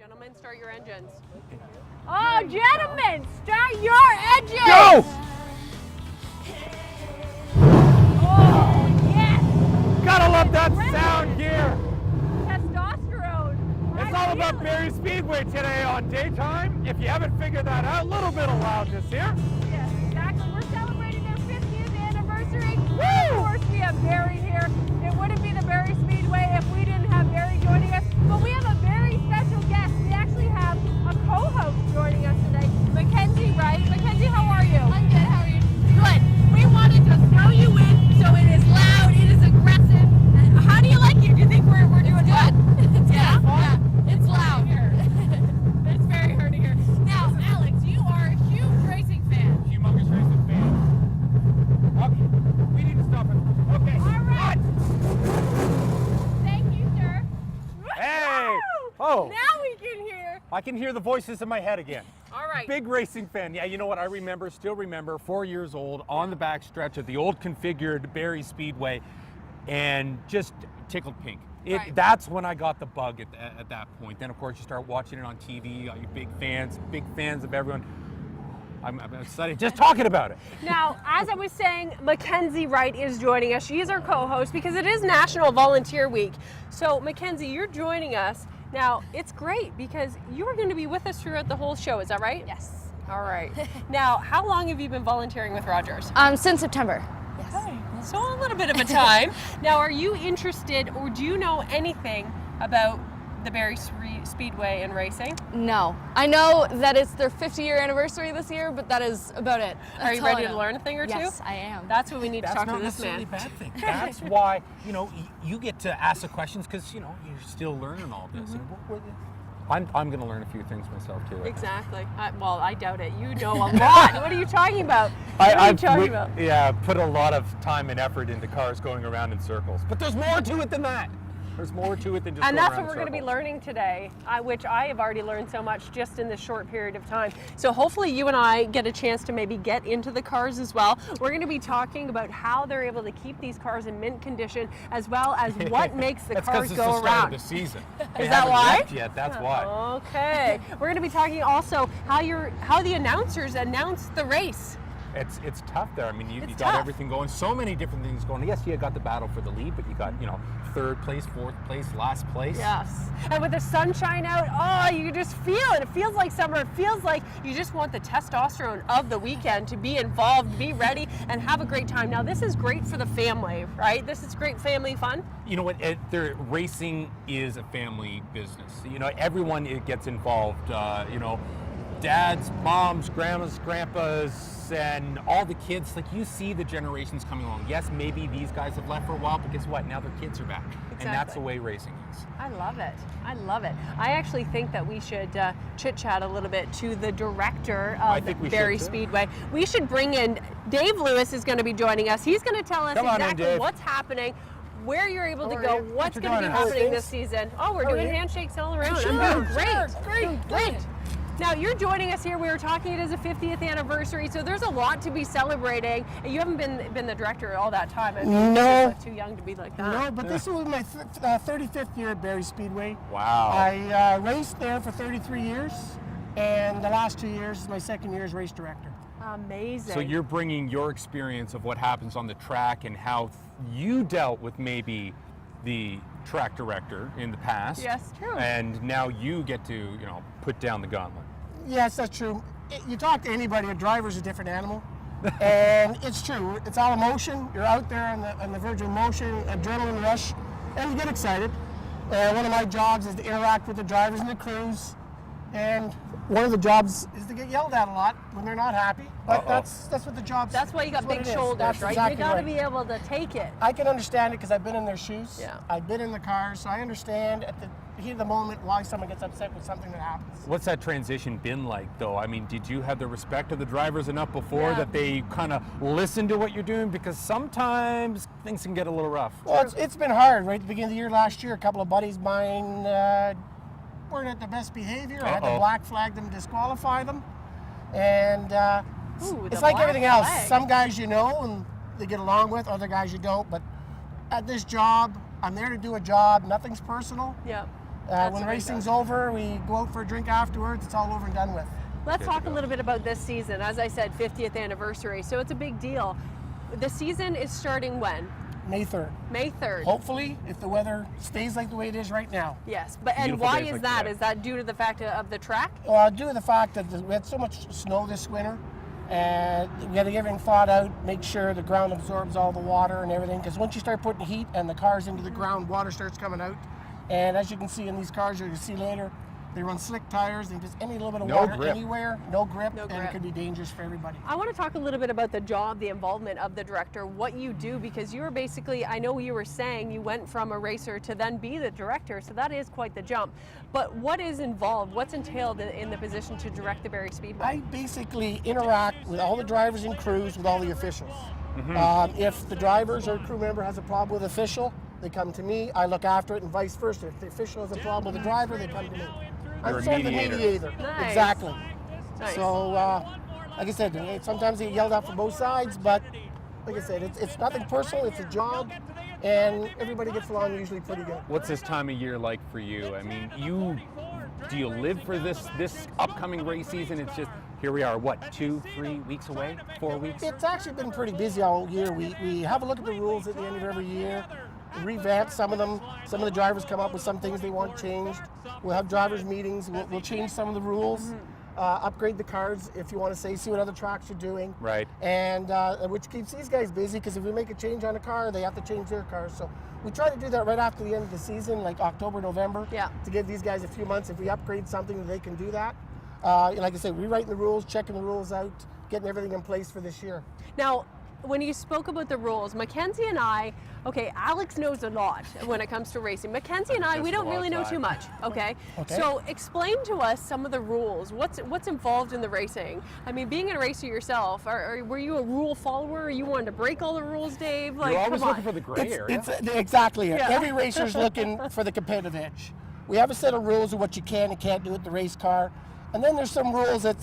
Gentlemen, start your engines. Oh, gentlemen, start your engines! Go! Oh, yes! Gotta love that sound gear. Testosterone. It's all about Barrie Speedway today on daytime. If you haven't figured that out, a little bit of loudness here. Yes, exactly. We're celebrating their 50th anniversary. Woo! Of course, we have Barrie here. It wouldn't be the Barrie Speedway if we didn't have Barrie joining us. But we have a very special guest. We actually have a co-host joining us today, Mackenzie Wright. Mackenzie, how are you? I'm good. How are you? Good. We wanted to throw you in so it is loud, it is aggressive. How do you like it? Do you think we're doing good? It's Yeah? yeah. It's loud here. It's very hard to hear. Now, Alex, you are a huge racing fan. Humongous racing fan. Okay, we need to stop it. Okay. All right. What? Thank you, sir. Hey! Woo! Oh. Now we can hear. I can hear the voices in my head again. All right. Big racing fan. Yeah, you know what? I still remember, 4 years old, on the back stretch of the old configured Barrie Speedway, and just tickled pink. Right. That's when I got the bug at that point. Then, of course, you start watching it on TV. All you big fans of everyone. I'm excited just talking about it. Now, as I was saying, Mackenzie Wright is joining us. She is our co-host because it is National Volunteer Week. So, Mackenzie, you're joining us. Now, it's great because you are going to be with us throughout the whole show. Is that right? Yes. All right. Now, how long have you been volunteering with Rogers? Since September. Yes. Okay. So a little bit of a time. Now, are you interested or do you know anything about the Barrie Speedway and racing? No. I know that it's their 50-year anniversary this year, but that is about it. Are you ready to learn a thing or two? Yes, I am. That's what we need to talk to not this necessarily man. a bad thing. That's why, you get to ask the questions because, you're still learning all this. I'm going to learn a few things myself too. Exactly. Well, I doubt it. You know a lot. What are you talking about? What are you talking about? Yeah, put a lot of time and effort into cars going around in circles. But there's more to it than that. There's more to it than just And going that's around what we're going to be circles. learning today, which I have already learned so much just in this short period of time. So hopefully you and I get a chance to maybe get into the cars as well. We're going to be talking about how they're able to keep these cars in mint condition, as well as what makes the That's cars it's go the start around. of the season. Is that why? Yet. That's why. Okay. We're going to be talking also how the announcers announce the race. It's tough there. I mean, you It's got tough. everything going. So many different things going. Yes, you got the battle for the lead, but you got, third place, fourth place, last place. Yes. And with the sunshine out, oh, you can just feel it. It feels like summer. It feels like you just want the testosterone of the weekend to be involved, be ready, and have a great time. Now, this is great for the family, right? This is great family fun. You know what? Racing is a family business. Everyone gets involved. Dads, moms, grandmas, grandpas, and all the kids. Like, you see the generations coming along. Yes, maybe these guys have left for a while, but guess what? Now their kids are back. Exactly. And that's the way racing is. I love it. I love it. I actually think that we should chit-chat a little bit to the director I of think we Barrie should, too. Speedway. We should bring in Dave Lewis is going to be joining us. He's going to tell us Come on in, exactly Dave. what's happening, where you're able to How go, are you? what's What you going to be doing? How are happening things? this season. Oh, we're How are doing you? handshakes all around. Sure, I'm doing great. sure. Doing great. Now, you're joining us here. We were talking, it is a 50th anniversary, so there's a lot to be celebrating. You haven't been the director all that time. I mean, No. you're too young to be like that. No, but this was my 35th year at Barrie Speedway. Wow. I raced there for 33 years, and the last 2 years is my second year as race director. Amazing. So you're bringing your experience of what happens on the track and how you dealt with maybe the track director in the past. Yes, true. And now you get to, put down the gauntlet. Yes, that's true. You talk to anybody, a driver's a different animal. And it's true. It's all emotion. You're out there on the verge of emotion, adrenaline rush, and you get excited. One of my jobs is to interact with the drivers and the crews. And one of the jobs is to get yelled at a lot when they're not happy. But that's what the job's. That's why you got that's what big it is. shoulders, That's right? exactly You got to right. be able to take it. I can understand it because I've been in their shoes. Yeah. I've been in the cars, so I understand at the heat of the moment why someone gets upset with something that happens. What's that transition been like, though? I mean, did you have the respect of the drivers enough before Yeah. that they kind of listen to what you're doing? Because sometimes things can get a little rough. Well, it's been hard. Right at the beginning of the year last year, a couple of buddies of mine weren't at their best behavior. I had to black flag them, disqualify them. And Ooh, it's the like black everything else. flag. Some guys you know and they get along with, other guys you don't. But at this job, I'm there to do a job. Nothing's personal. Yeah. That's When what it racing's does. over, we go out for a drink afterwards. It's all over and done with. Let's Good talk to a go. little bit about this season. As I said, 50th anniversary, so it's a big deal. The season is starting when? May 3rd. May 3rd. Hopefully, if the weather stays like the way it is right now. Yes, but and Beautiful why days is like that? today. Is that due to the fact of the track? Due to the fact that we had so much snow this winter, and we had to get everything thawed out, make sure the ground absorbs all the water and everything, because once you start putting heat and the cars into the ground, water starts coming out. And as you can see in these cars, you'll see later, they run slick tires, and just any little bit of No water grip. anywhere, no grip, No and grip. it could be dangerous for everybody. I want to talk a little bit about the job, the involvement of the director, what you do, because you are basically, I know you were saying you went from a racer to then be the director, so that is quite the jump. But what is involved, what's entailed in the position to direct the Barrie Speedway? I basically interact with all the drivers and crews, with all the officials. If the drivers or crew member has a problem with official, they come to me, I look after it, and vice versa. If the official has a problem with the driver, they come to me. You're a I'm sort of the mediator. mediator. Nice. Exactly. Nice. So, like I said, sometimes they get yelled at from both sides, but like I said, it's nothing personal, it's a job, and everybody gets along usually pretty good. What's this time of year like for you? I mean, do you live for this upcoming race season? It's just, here we are, what, 2-3 weeks away? 4 weeks? It's actually been pretty busy all year. We have a look at the rules at the end of every year, revamp some of them. Some of the drivers come up with some things they want changed. We'll have drivers meetings. We'll change some of the rules, upgrade the cars if you want to see what other tracks are doing. Right. And which keeps these guys busy, because if we make a change on a car, they have to change their cars. So we try to do that right after the end of the season, like October, November, Yeah. to give these guys a few months. If we upgrade something, they can do that. Like I said, rewriting the rules, checking the rules out, getting everything in place for this year. Now, when you spoke about the rules, Mackenzie and I, okay, Alex knows a lot when it comes to racing. Mackenzie and I, we Just don't a really know lot. too much, okay? Okay. So explain to us some of the rules. What's involved in the racing? I mean, being a racer yourself, were you a rule follower? Or you wanted to break all the rules, Dave? Like, You're always come on. looking for the gray area. It's exactly it. Yeah. Every racer's looking for the competitive edge. We have a set of rules of what you can and can't do with the race car, and then there's some rules that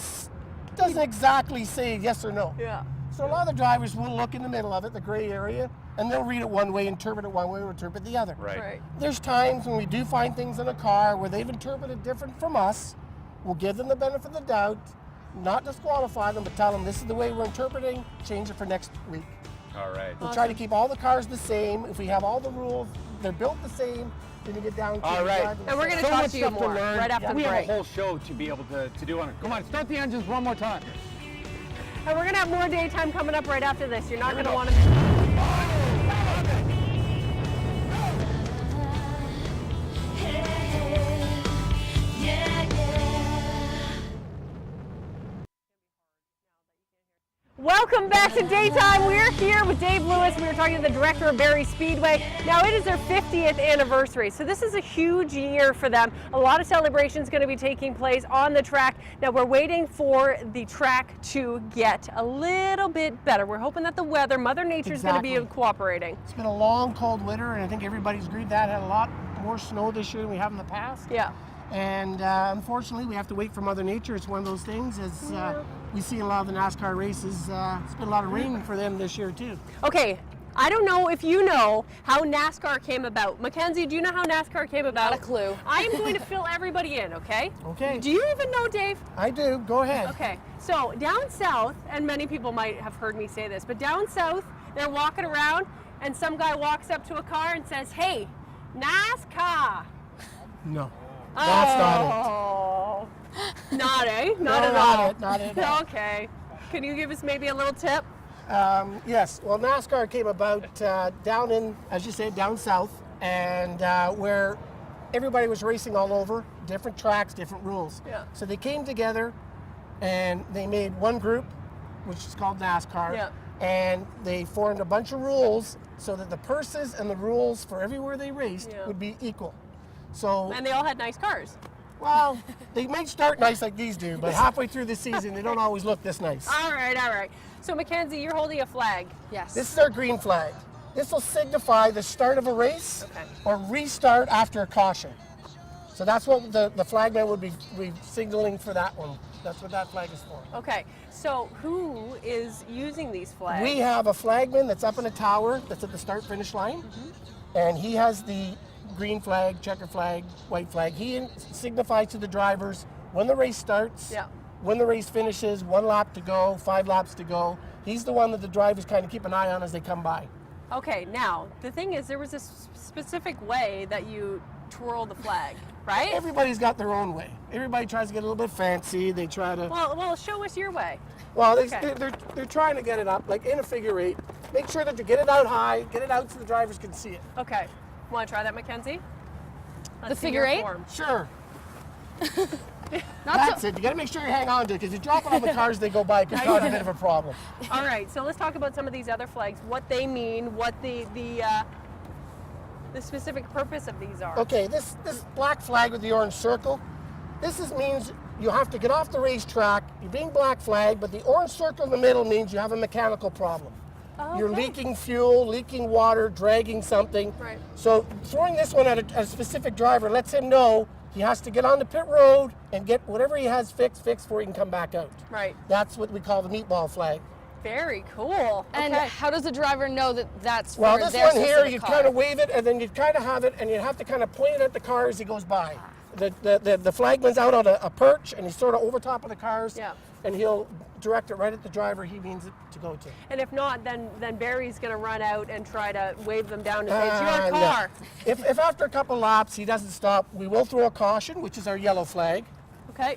doesn't exactly say yes or no. Yeah. So a lot of the drivers will look in the middle of it, the gray area, and they'll read it one way, interpret it one way, or interpret the other. Right. There's times when we do find things in a car where they've interpreted different from us. We'll give them the benefit of the doubt, not disqualify them, but tell them this is the way we're interpreting, change it for next week. All right. We'll try to keep all the cars the same. If we have all the rules, they're built the same, then you get down to All the right. driving And we're side. gonna talk much to you stuff more learn. right after We the have break. a whole show to be able to do on it. Come on, start the engines one more time. And we're gonna have more daytime coming up right after this. You're not Here we gonna go. want to miss it. Welcome back to Daytime. We're here with Dave Lewis. We were talking to the director of Barrie Speedway. Now it is their 50th anniversary, so this is a huge year for them. A lot of celebrations going to be taking place on the track. Now we're waiting for the track to get a little bit better. We're hoping that the weather, Mother Nature is going to be Exactly. cooperating. It's been a long, cold winter, and I think everybody's agreed that. Had a lot more snow this year than we have in the past. Yeah. And unfortunately, we have to wait for Mother Nature. It's one of those things, as we see in a lot of the NASCAR races. It's been a lot of rain for them this year, too. Okay, I don't know if you know how NASCAR came about. Mackenzie, do you know how NASCAR came about? Not a clue. I am going to fill everybody in, okay? Okay. Do you even know, Dave? I do. Go ahead. Okay, so down south, and many people might have heard me say this, but down south, they're walking around, and some guy walks up to a car and says, "Hey, NASCAR." No. That's not it. Oh, not eh? Not No, at not all. it, not at all. Okay. Can you give us maybe a little tip? Yes. Well, NASCAR came about down in, as you said, down south, and where everybody was racing all over, different tracks, different rules. Yeah. So they came together, and they made one group, which is called NASCAR. Yeah. And they formed a bunch of rules so that the purses and the rules for everywhere they raced Yeah. would be equal. So, And they all had nice cars. well, they may start nice like these do, but halfway through the season, they don't always look this nice. All right, all right. So Mackenzie, you're holding a flag. Yes. This is our green flag. This will signify the start of a race Okay. or restart after a caution. So that's what the flagman would be signaling for that one. That's what that flag is for. Okay, so who is using these flags? We have a flagman that's up in a tower that's at the start-finish line, and he has the green flag, checker flag, white flag. He signifies to the drivers when the race starts, Yeah. when the race finishes, 1 lap to go, 5 laps to go. He's the one that the drivers kind of keep an eye on as they come by. Okay, now, the thing is, there was a specific way that you twirl the flag, right? Everybody's got their own way. Everybody tries to get a little bit fancy. They try to, Well, show us your way. well, okay. they're trying to get it up, like in a figure 8. Make sure that you get it out high, get it out so the drivers can see it. Okay. Want to try that, Mackenzie? Let's see figure your 8? form. Sure. Not That's so, it. You got to make sure you hang on to it, because if you drop it on the cars, they go by. It can cause a bit of a problem. All right, so let's talk about some of these other flags, what they mean, what the specific purpose of these are. Okay, this black flag with the orange circle, means you have to get off the racetrack. You're being black flagged, but the orange circle in the middle means you have a mechanical problem. You're Okay. leaking fuel, leaking water, dragging something. Right. So throwing this one at a specific driver lets him know he has to get on the pit road and get whatever he has fixed before he can come back out. Right. That's what we call the meatball flag. Very cool. and okay. how does the driver know that that's Well, for this their one here, specific you car? kind of wave it, and then you kind of have it, and you have to kind of point it at the car as he goes by. The flagman's out on a perch, and he's sort of over top of the cars, Yeah. and he'll direct it right at the driver he means it to go to. And if not, then Barry's going to run out and try to wave them down and say, it's your No. car. If after a couple laps he doesn't stop, we will throw a caution, which is our yellow flag, Okay.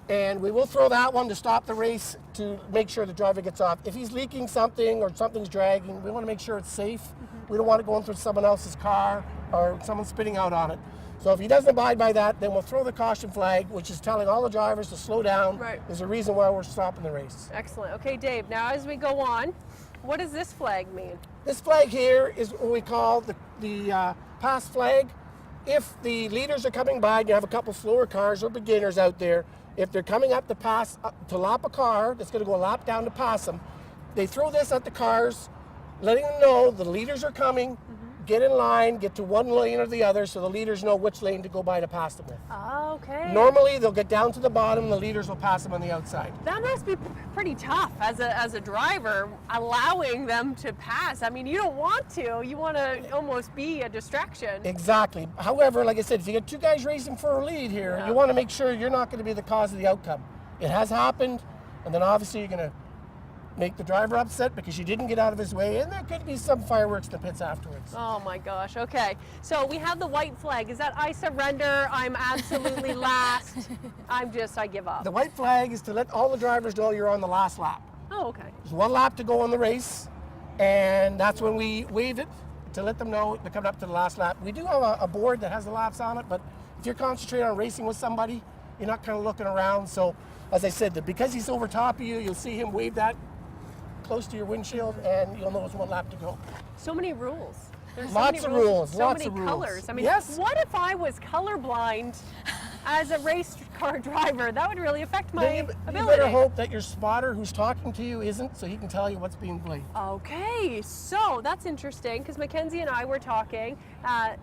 and we will throw that one to stop the race to make sure the driver gets off. If he's leaking something or something's dragging, we want to make sure it's safe. We don't want it going through someone else's car or someone spitting out on it. So if he doesn't abide by that, then we'll throw the caution flag, which is telling all the drivers to slow down. Right. There's a reason why we're stopping the race. Excellent. Okay, Dave, now as we go on, what does this flag mean? This flag here is what we call the pass flag. If the leaders are coming by and you have a couple slower cars or beginners out there, if they're coming up to pass, to lap a car that's going to go a lap down to pass them, they throw this at the cars, letting them know the leaders are coming, get in line, get to one lane or the other so the leaders know which lane to go by to pass them with. Okay. Normally, they'll get down to the bottom, the leaders will pass them on the outside. That must be pretty tough as a driver, allowing them to pass. I mean, you don't want to. You want to almost be a distraction. Exactly. However, like I said, if you get 2 guys racing for a lead here, Yeah. you want to make sure you're not going to be the cause of the outcome. It has happened, and then obviously you're going to make the driver upset because you didn't get out of his way, and there could be some fireworks in the pits afterwards. Oh my gosh. Okay. So we have the white flag. Is that I surrender? I'm absolutely last. I give up. The white flag is to let all the drivers know you're on the last lap. Oh, okay. There's 1 lap to go on the race, and that's when we wave it to let them know they're coming up to the last lap. We do have a board that has the laps on it, but if you're concentrating on racing with somebody, you're not kind of looking around. So, as I said, because he's over top of you, you'll see him wave that close to your windshield, and you'll know it's 1 lap to go. So many rules. There's Lots so of many rules, So lots many of rules. colors. I mean, Yes. what if I was colorblind as a race car driver? That would really affect my Then you ability. better hope that your spotter who's talking to you isn't, so he can tell you what's being played. Okay, so that's interesting because Mackenzie and I were talking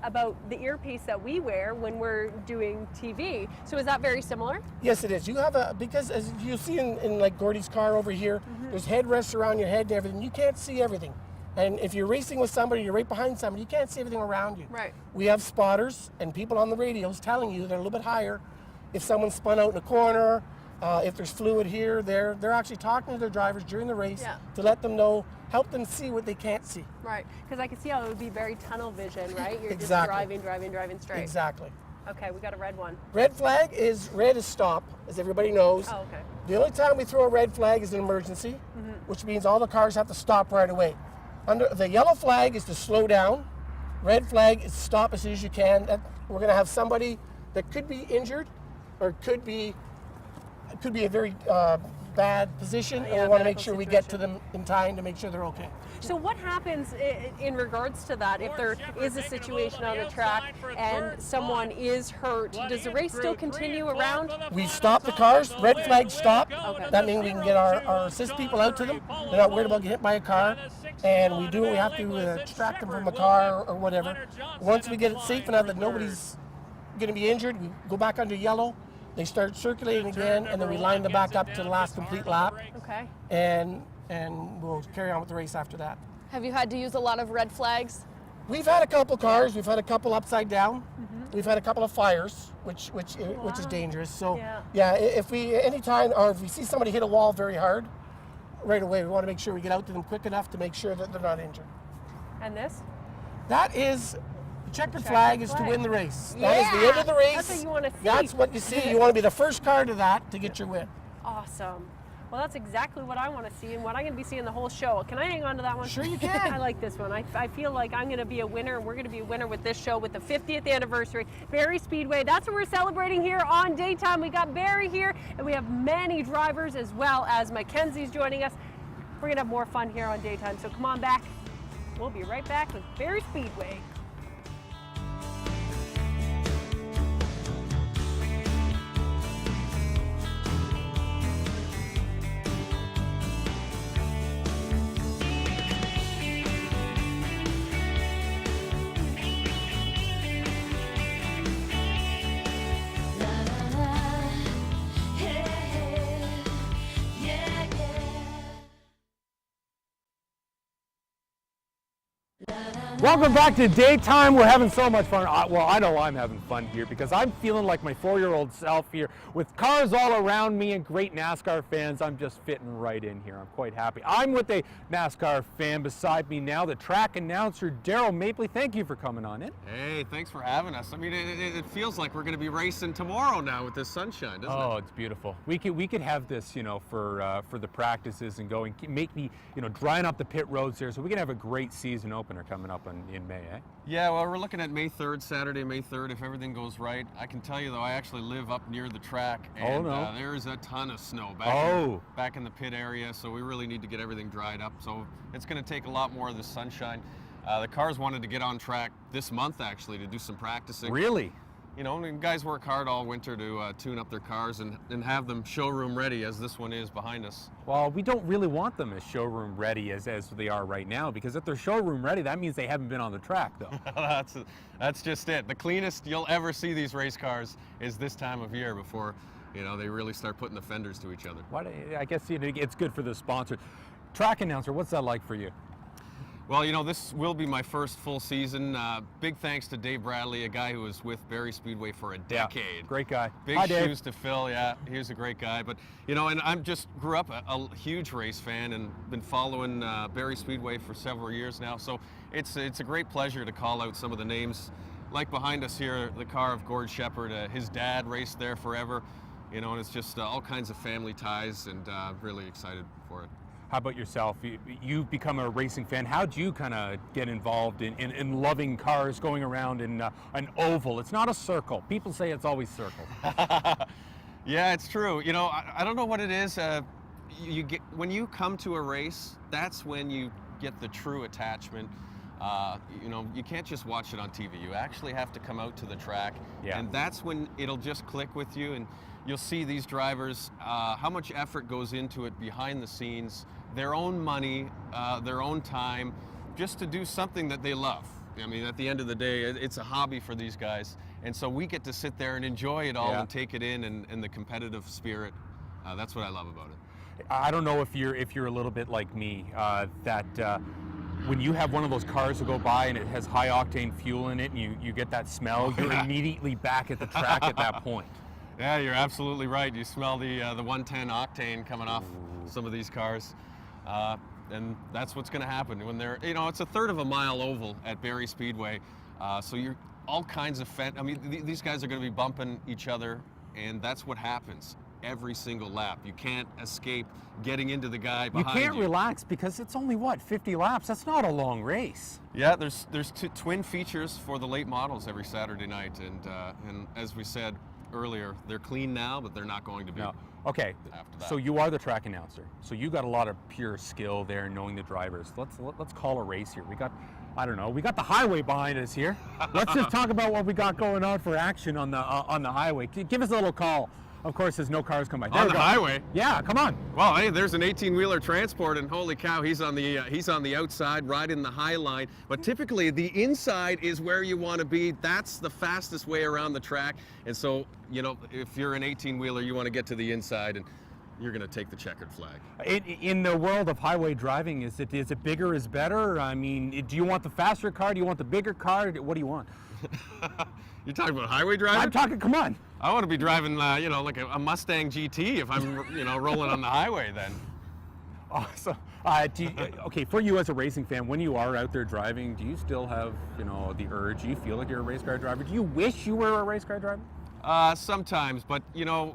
about the earpiece that we wear when we're doing TV. So is that very similar? Yes, it is. You have because as you see in like Gordy's car over here, there's headrests around your head and everything. You can't see everything. And if you're racing with somebody, you're right behind somebody, you can't see everything around you. Right. We have spotters and people on the radios telling you they're a little bit higher. If someone's spun out in a corner, if there's fluid here, they're actually talking to their drivers during the race Yeah. to let them know, help them see what they can't see. Right, because I can see how it would be very tunnel vision, right? You're Exactly. just driving straight. Exactly. Okay, we got a red one. Red flag is red is stop, as everybody knows. Oh, okay. The only time we throw a red flag is an emergency, which means all the cars have to stop right away. The yellow flag is to slow down. Red flag is stop as soon as you can. We're going to have somebody that could be injured or could be a very bad position, and Yeah, we want to make medical sure we get to situation. them in time to make sure they're okay. So what happens in regards to that if there is a situation on the track and someone is hurt? Does the race still continue around? We stop the cars, red flag stop. That means we can get our assist people out to them. They're not worried about getting hit by a car. And we have to extract them from a car or whatever. Once we get it safe enough that nobody's going to be injured, we go back under yellow. They start circulating again, and then we line them back up to the last complete lap. Okay. And we'll carry on with the race after that. Have you had to use a lot of red flags? We've had a couple cars. We've had a couple upside down. We've had a couple of fires, which is dangerous. So yeah, if we if we see somebody hit a wall very hard, right away we want to make sure we get out to them quick enough to make sure that they're not injured. And this? That is the checkered flag is to win the race. Yeah. That is the end of the race. That's what you want to see. That's what you see. You want to be the first car to that to get your win. Awesome. Well, that's exactly what I want to see and what I'm going to be seeing the whole show. Can I hang on to that one? Sure you can. I like this one. I feel like I'm going to be a winner, and we're going to be a winner with this show with the 50th anniversary. Barrie Speedway, that's what we're celebrating here on Daytime. We got Barrie here, and we have many drivers as well as Mackenzie's joining us. We're going to have more fun here on Daytime, so come on back. We'll be right back with Barrie Speedway. Welcome back to Daytime. We're having so much fun. Well, I know I'm having fun here because I'm feeling like my 4-year-old self here with cars all around me and great NASCAR fans. I'm just fitting right in here. I'm quite happy. I'm with a NASCAR fan beside me now, the track announcer, Daryl Mapley. Thank you for coming on in. Hey, thanks for having us. I mean, it feels like we're going to be racing tomorrow now with this sunshine, doesn't it? Oh, it's beautiful. We could have this, you know, for the practices and going, make me, you know, drying up the pit roads there, so we can have a great season opener coming up in May, eh? Yeah, well, we're looking at May 3rd, Saturday, May 3rd, if everything goes right. I can tell you, though, I actually live up near the track, and there's a ton of snow back in the pit area, so we really need to get everything dried up. So it's going to take a lot more of the sunshine. The cars wanted to get on track this month, actually, to do some practicing. Really? You know, and guys work hard all winter to tune up their cars and have them showroom ready, as this one is behind us. Well, we don't really want them as showroom ready as they are right now, because if they're showroom ready, that means they haven't been on the track, though. That's just it. The cleanest you'll ever see these race cars is this time of year before, you know, they really start putting the fenders to each other. I guess, you know, it's good for the sponsor. Track announcer, what's that like for you? Well, you know, this will be my first full season. Big thanks to Dave Bradley, a guy who was with Barrie Speedway for a decade. Yeah, great guy. Big Hi, Dave. shoes to fill, yeah. He was a great guy. But, you know, and I'm just grew up a huge race fan and been following Barrie Speedway for several years now. So it's a great pleasure to call out some of the names. Like behind us here, the car of Gord Shepard. His dad raced there forever. You know, and it's just all kinds of family ties, and really excited for it. How about yourself? You've become a racing fan. How'd you kind of get involved in loving cars, going around in an oval? It's not a circle. People say it's always circle. Yeah, it's true. You know, I don't know what it is. You get when you come to a race, that's when you get the true attachment. You know, you can't just watch it on TV. You actually have to come out to the track, and that's when it'll just click with you, and you'll see these drivers, how much effort goes into it behind the scenes, their own money, their own time, just to do something that they love. I mean, at the end of the day, it's a hobby for these guys, and so we get to sit there and enjoy it all and take it in, and the competitive spirit. That's what I love about it. I don't know if you're a little bit like me, that when you have one of those cars to go by and it has high octane fuel in it, and you get that smell, you're immediately back at the track at that point. Yeah, you're absolutely right. You smell the 110 octane coming off some of these cars, and that's what's going to happen when they're, you know, it's a third of a mile oval at Barrie Speedway, so you're all kinds of I mean, these guys are going to be bumping each other, and that's what happens every single lap. You can't escape getting into the guy behind you. You can't relax because it's only, what, 50 laps? That's not a long race. Yeah, there's twin features for the late models every Saturday night, and as we said earlier, they're clean now, but they're not going to be. No. Okay, after that. So you are the track announcer. So you got a lot of pure skill there, knowing the drivers. Let's call a race here. We got, I don't know, we got the highway behind us here. Let's just talk about what we got going on for action on the highway. Give us a little call. Of course, there's no cars come by. On the highway? Yeah, come on. Well, hey, there's an 18-wheeler transport, and holy cow, he's on the outside, riding the high line. But typically, the inside is where you want to be. That's the fastest way around the track. And so, you know, if you're an 18-wheeler, you want to get to the inside. And you're going to take the checkered flag. In the world of highway driving, is it bigger is better? I mean, do you want the faster car? Do you want the bigger car? What do you want? You're talking about highway driving? I'm talking, come on. I want to be driving, like a Mustang GT if I'm, rolling on the highway then. Awesome. Okay, for you as a racing fan, when you are out there driving, do you still have, the urge? Do you feel like you're a race car driver? Do you wish you were a race car driver? Sometimes, but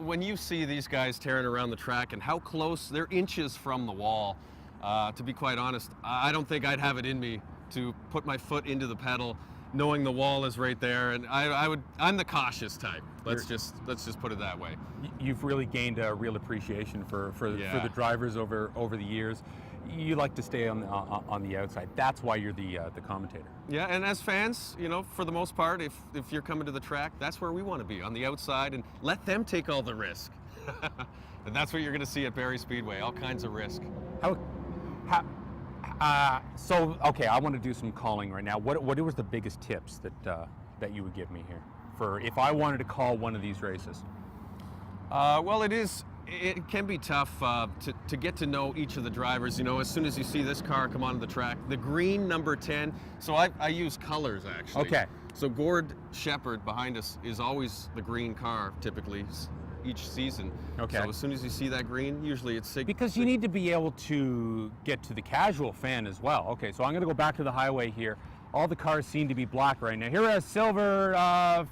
when you see these guys tearing around the track and how close they're inches from the wall, to be quite honest, I don't think I'd have it in me to put my foot into the pedal knowing the wall is right there, and I'm the cautious type. Let's just put it that way. You've really gained a real appreciation for the drivers over the years. You like to stay on the outside. That's why you're the commentator. Yeah, and as fans, for the most part, if you're coming to the track, that's where we want to be, on the outside, and let them take all the risk. And that's what you're going to see at Barrie Speedway, all kinds of risk. Okay, I want to do some calling right now. What was the biggest tips that you would give me here for if I wanted to call one of these races? Well, it can be tough to get to know each of the drivers. As soon as you see this car come onto the track, the green number 10. So I use colors actually. Okay. So Gord Shepard behind us is always the green car typically each season. Okay. So as soon as you see that green, usually it's because you need to be able to get to the casual fan as well. Okay, so I'm going to go back to the highway here. All the cars seem to be black right now. Here a silver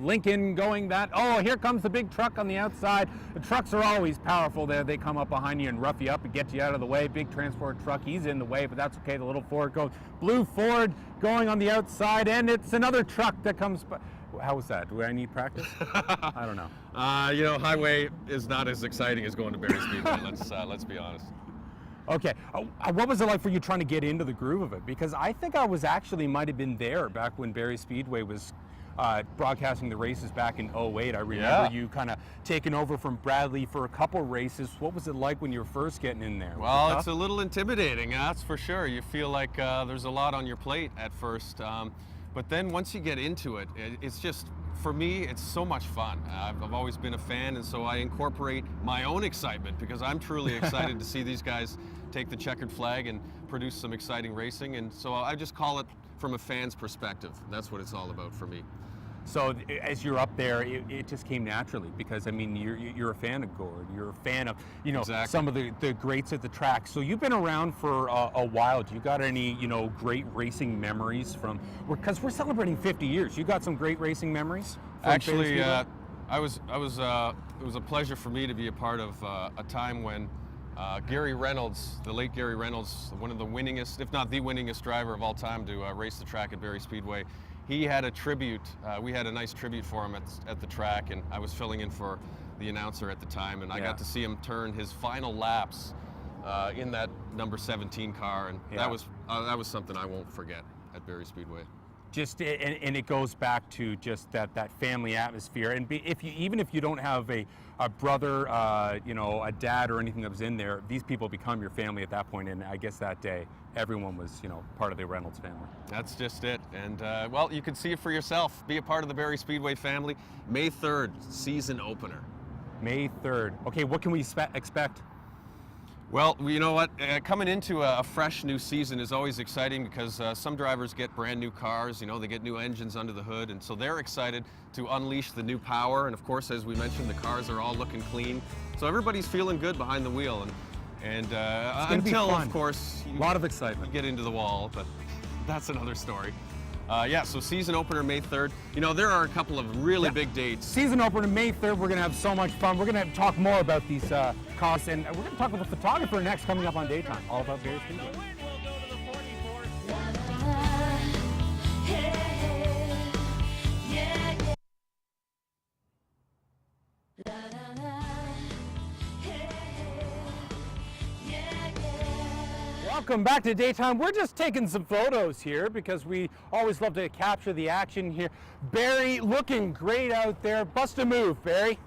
Lincoln going that. Oh, here comes the big truck on the outside. The trucks are always powerful there. They come up behind you and rough you up and get you out of the way. Big transport truck, he's in the way, but that's okay. The little Ford goes. Blue Ford going on the outside, and it's another truck that comes by. How was that? Do I need practice? I don't know. Highway is not as exciting as going to Barrie Speedway. Let's be honest. Okay, what was it like for you trying to get into the groove of it? Because I think I might have been there back when Barrie Speedway was broadcasting the races back in 08. I remember you kind of taking over from Bradley for a couple races. What was it like when you were first getting in there? Well, it's a little intimidating, that's for sure. You feel like there's a lot on your plate at first. But then once you get into it, it's just, for me, it's so much fun. I've always been a fan, and so I incorporate my own excitement because I'm truly excited to see these guys take the checkered flag and produce some exciting racing. And so I just call it from a fan's perspective. That's what it's all about for me. So as you're up there, it just came naturally because, I mean, you're a fan of Gord. You're a fan of, Exactly. some of the greats at the track. So you've been around for a while. Do you got any, great racing memories from, because we're celebrating 50 years. You got some great racing memories? Actually, it was a pleasure for me to be a part of a time when Gary Reynolds, the late Gary Reynolds, one of the winningest, if not the winningest driver of all time to race the track at Barrie Speedway, he had a tribute. We had a nice tribute for him at the track, and I was filling in for the announcer at the time, and I got to see him turn his final laps in that number 17 car, and that was something I won't forget at Barrie Speedway. And it goes back to just that family atmosphere, and even if you don't have a brother, a dad or anything that was in there, these people become your family at that point. And I guess that day, everyone was part of the Reynolds family. That's just it. And well, you can see it for yourself. Be a part of the Barrie Speedway family. May 3rd, season opener. May 3rd. Okay, what can we expect? Well, you know what? Coming into a fresh new season is always exciting because some drivers get brand new cars, they get new engines under the hood, and so they're excited to unleash the new power. And of course, as we mentioned, the cars are all looking clean. So everybody's feeling good behind the wheel. And until, of course, a lot of excitement. You get into the wall, but that's another story. So season opener May 3rd. There are a couple of really big dates. Season opener May 3rd. We're going to have so much fun. We're going to talk more about these cars, and we're going to talk with the photographer next, coming up on Daytime, all about Barrie Speedway. Welcome back to Daytime. We're just taking some photos here because we always love to capture the action here. Barrie looking great out there. Bust a move, Barrie.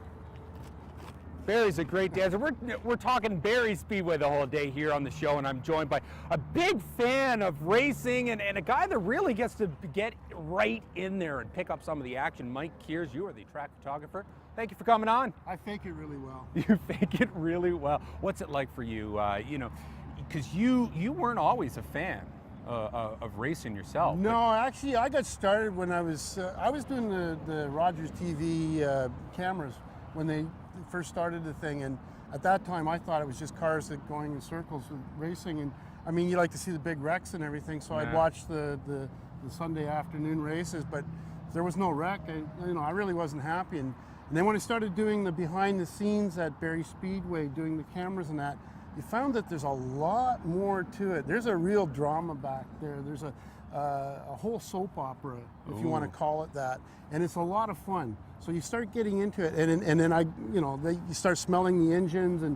Barry's a great dancer. We're talking Barry Speedway the whole day here on the show, and I'm joined by a big fan of racing and a guy that really gets to get right in there and pick up some of the action. Mike Keers, you are the track photographer. Thank you for coming on. I fake it really well. You fake it really well. What's it like for you? Because you weren't always a fan of racing yourself. No, actually, I got started when I was doing the Rogers TV cameras when they first started the thing, and at that time I thought it was just cars that going in circles with racing, and I mean, you like to see the big wrecks and everything, so I'd watch the Sunday afternoon races, but there was no wreck, and I really wasn't happy. And then when I started doing the behind the scenes at Barrie Speedway, doing the cameras and that, you found that there's a lot more to it. There's a real drama back there. There's a whole soap opera, if you want to call it that, and it's a lot of fun. So you start getting into it, and then you start smelling the engines and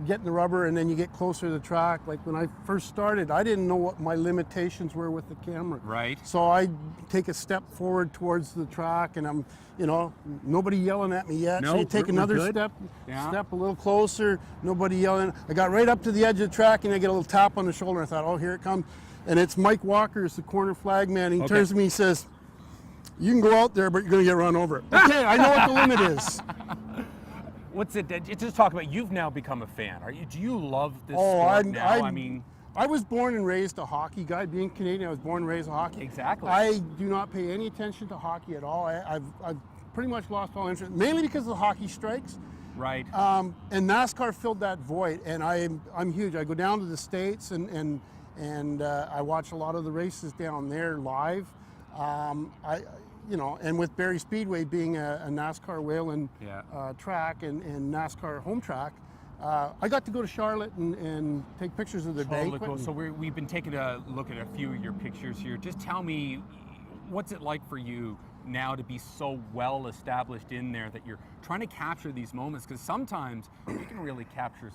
getting the rubber, and then you get closer to the track. Like when I first started, I didn't know what my limitations were with the camera. Right. So I take a step forward towards the track, and I'm, nobody yelling at me yet. So you take another step a little closer, nobody yelling. I got right up to the edge of the track, and I get a little tap on the shoulder. I thought, oh, here it comes. And it's Mike Walker, the corner flag man. He turns to me, and says, "You can go out there, but you're going to get run over." Okay, I know what the limit is. What's it? Just talk about. You've now become a fan. Do you love this sport now? I was born and raised a hockey guy. Being Canadian, I was born and raised a hockey. Exactly. I do not pay any attention to hockey at all. I've pretty much lost all interest, mainly because of the hockey strikes. Right. And NASCAR filled that void, and I'm huge. I go down to the States and I watch a lot of the races down there live. And with Barrie Speedway being a NASCAR Whelen track and NASCAR home track, I got to go to Charlotte and take pictures of the banquet. Cool. So we've been taking a look at a few of your pictures here. Just tell me, what's it like for you now to be so well established in there that you're trying to capture these moments? Because sometimes you can really capture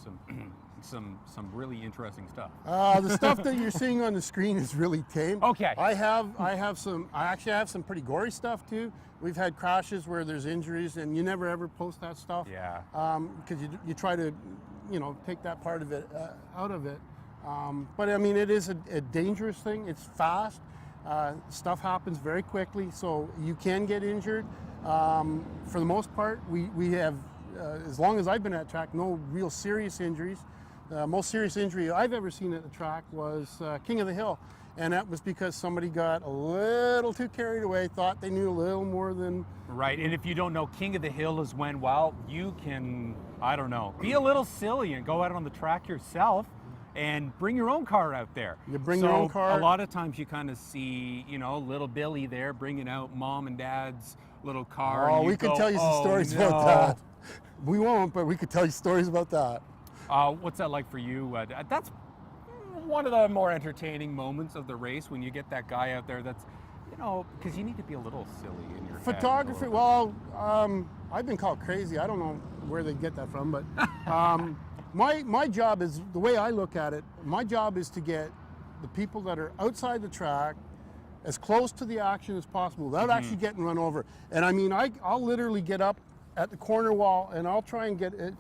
some really interesting stuff. The stuff that you're seeing on the screen is really tame. Okay. I actually have some pretty gory stuff too. We've had crashes where there's injuries, and you never ever post that stuff. Yeah. Because you try to, take that part of it out of it. But I mean, it is a dangerous thing. It's fast. Stuff happens very quickly, so you can get injured. For the most part, we have, as long as I've been at track, no real serious injuries. The most serious injury I've ever seen at the track was King of the Hill, and that was because somebody got a little too carried away, thought they knew a little more than... Right, and if you don't know, King of the Hill is when, you can, be a little silly and go out on the track yourself and bring your own car out there. You bring your own car. A lot of times you kind of see, little Billy there bringing out mom and dad's little car. Oh, we could tell you some stories about that. We won't, but we could tell you stories about that. What's that like for you? That's one of the more entertaining moments of the race, when you get that guy out there that's, because you need to be a little silly in your photography. head. Well, I've been called crazy. I don't know where they get that from, but my job is, the way I look at it, my job is to get the people that are outside the track as close to the action as possible without actually getting run over. And I mean, I'll literally get up at the corner wall and I'll try and get it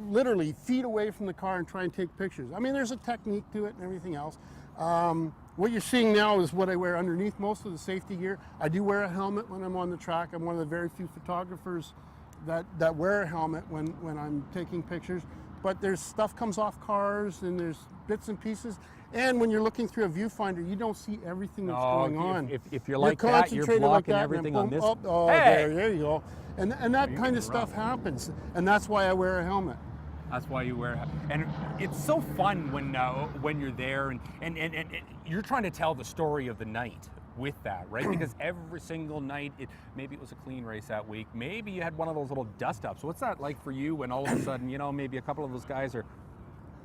literally feet away from the car and try and take pictures. I mean, there's a technique to it and everything else. What you're seeing now is what I wear underneath most of the safety gear. I do wear a helmet when I'm on the track. I'm one of the very few photographers that wear a helmet when I'm taking pictures. But there's stuff comes off cars, and there's bits and pieces. And when you're looking through a viewfinder, you don't see everything that's going on. If you're like that, you're blocking like that, everything on this. There you go. And that kind of stuff happens. And that's why I wear a helmet. That's why you wear it. And it's so fun when you're there and you're trying to tell the story of the night with that, right? Because every single night, maybe it was a clean race that week. Maybe you had one of those little dust-ups. What's that like for you when all of a sudden, maybe a couple of those guys are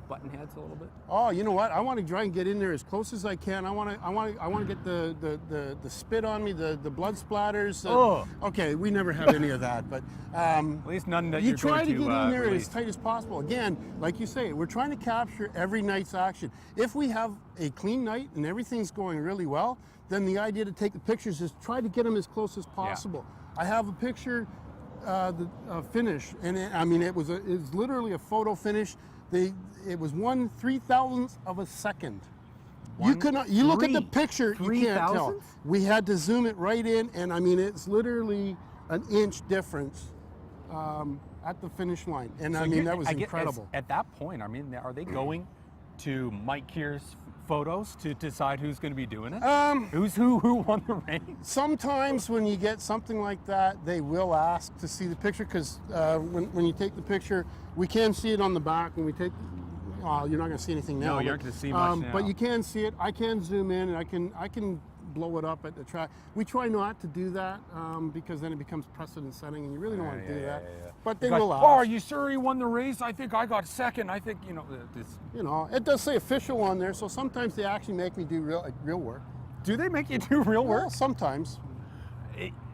button heads a little bit? Oh, you know what? I want to try and get in there as close as I can. I want to get the spit on me, the blood splatters. Okay, we never have any of that, but at least none that you try to get in there release. as tight as possible. Again, like you say, we're trying to capture every night's action. If we have a clean night and everything's going really well, then the idea to take the pictures is try to get them as close as possible. I have a picture finish, and I mean it was literally a photo finish. It was 1/3,000th of a second. You could not. You look at the picture, you can't tell. We had to zoom it right in, and I mean it's literally an inch difference at the finish line, and I mean that was incredible. At that point, I mean, are they going to Mike Keir's photos to decide who's going to be doing it? Who won the race? Sometimes when you get something like that, they will ask to see the picture, because when you take the picture, we can see it on the back. When we take, you're not going to see anything now. No, you're not going to see much now. But you can see it. I can zoom in, and I can blow it up at the track. We try not to do that because then it becomes precedent setting, and you really don't want to do that. But they will ask. Oh, are you sure he won the race? I think I got second. I think, it does say official on there, so sometimes they actually make me do real work. Do they make you do real work? Well, sometimes.